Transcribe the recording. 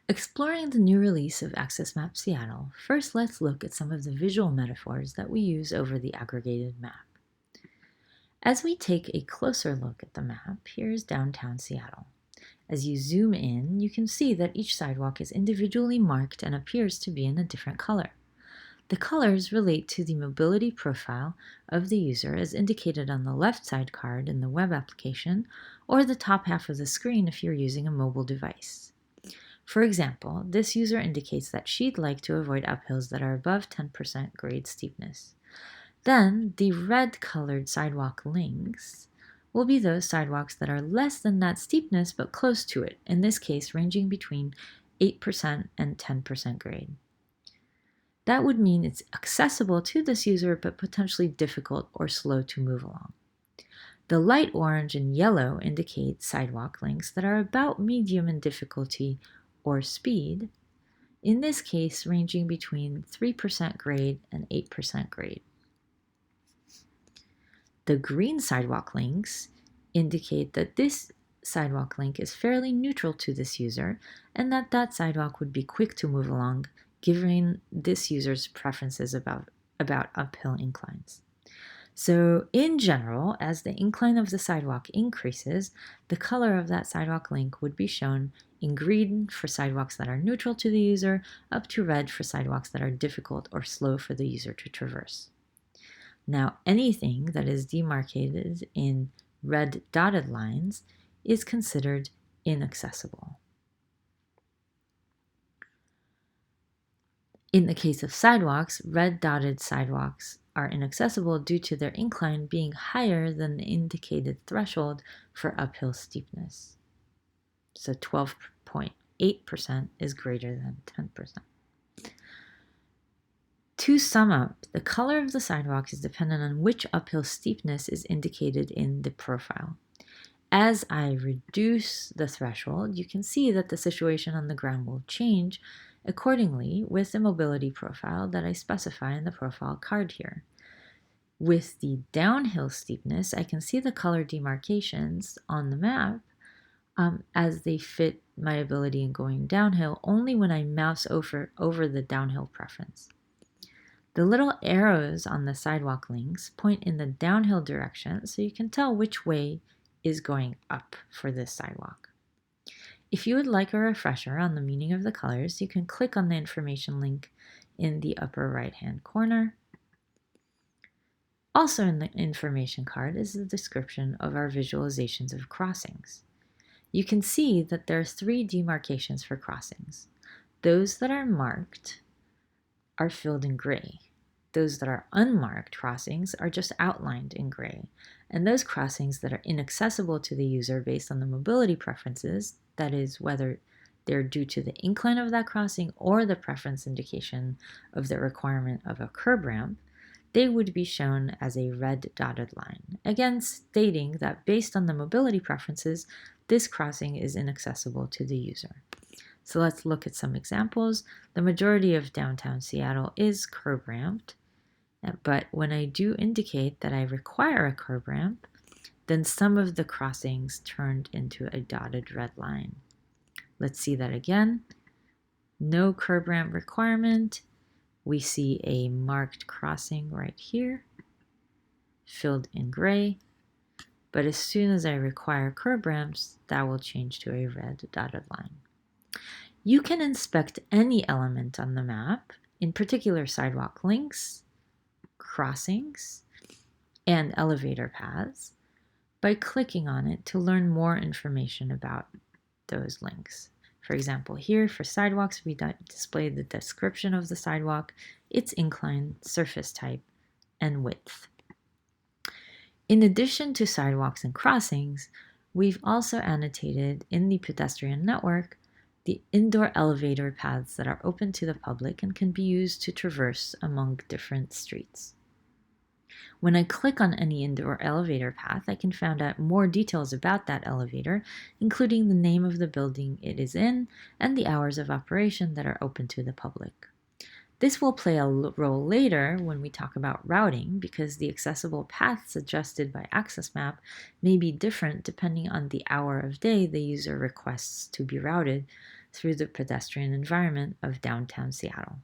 Exploring the new release of AccessMap Seattle, first let's look at some of the visual metaphors that we use over the aggregated map. As we take a closer look at the map, here's downtown Seattle. As you zoom in, you can see that each sidewalk is individually marked and appears to be in a different color. The colors relate to the mobility profile of the user as indicated on the left side card in the web application or the top half of the screen if you're using a mobile device. For example, this user indicates that she'd like to avoid uphills that are above 10% grade steepness. Then, the red-colored sidewalk links will be those sidewalks that are less than that steepness but close to it, in this case ranging between 8% and 10% grade. That would mean it's accessible to this user but potentially difficult or slow to move along. The light orange and yellow indicate sidewalk links that are about medium in difficulty or speed, in this case ranging between 3% grade and 8% grade. The green sidewalk links indicate that this sidewalk link is fairly neutral to this user and that that sidewalk would be quick to move along given this user's preferences about uphill inclines. So in general, as the incline of the sidewalk increases, the color of that sidewalk link would be shown in green for sidewalks that are neutral to the user, up to red for sidewalks that are difficult or slow for the user to traverse. Now, anything that is demarcated in red dotted lines is considered inaccessible. In the case of sidewalks, red dotted sidewalks are inaccessible due to their incline being higher than the indicated threshold for uphill steepness. So 12.8% is greater than 10%. To sum up, the color of the sidewalk is dependent on which uphill steepness is indicated in the profile. As I reduce the threshold, you can see that the situation on the ground will change accordingly with the mobility profile that I specify in the profile card here. With the downhill steepness, I can see the color demarcations on the map as they fit my ability in going downhill only when I mouse over the downhill preference. The little arrows on the sidewalk links point in the downhill direction so you can tell which way is going up for this sidewalk. If you would like a refresher on the meaning of the colors, you can click on the information link in the upper right-hand corner. Also in the information card is the description of our visualizations of crossings. You can see that there are 3 demarcations for crossings. Those that are marked are filled in gray. Those that are unmarked crossings are just outlined in gray. And those crossings that are inaccessible to the user based on the mobility preferences, that is, whether they're due to the incline of that crossing or the preference indication of the requirement of a curb ramp, they would be shown as a red dotted line, again stating that based on the mobility preferences, this crossing is inaccessible to the user. So let's look at some examples. The majority of downtown Seattle is curb ramped, but when I do indicate that I require a curb ramp, then some of the crossings turned into a dotted red line. Let's see that again. No curb ramp requirement. We see a marked crossing right here, filled in gray. But as soon as I require curb ramps, that will change to a red dotted line. You can inspect any element on the map, in particular sidewalk links, crossings, and elevator paths, by clicking on it to learn more information about those links. For example, here for sidewalks, we display the description of the sidewalk, its incline, surface type, and width. In addition to sidewalks and crossings, we've also annotated in the pedestrian network the indoor elevator paths that are open to the public and can be used to traverse among different streets. When I click on any indoor elevator path, I can find out more details about that elevator, including the name of the building it is in and the hours of operation that are open to the public. This will play a role later when we talk about routing, because the accessible paths suggested by AccessMap may be different depending on the hour of day the user requests to be routed. through the pedestrian environment of downtown Seattle.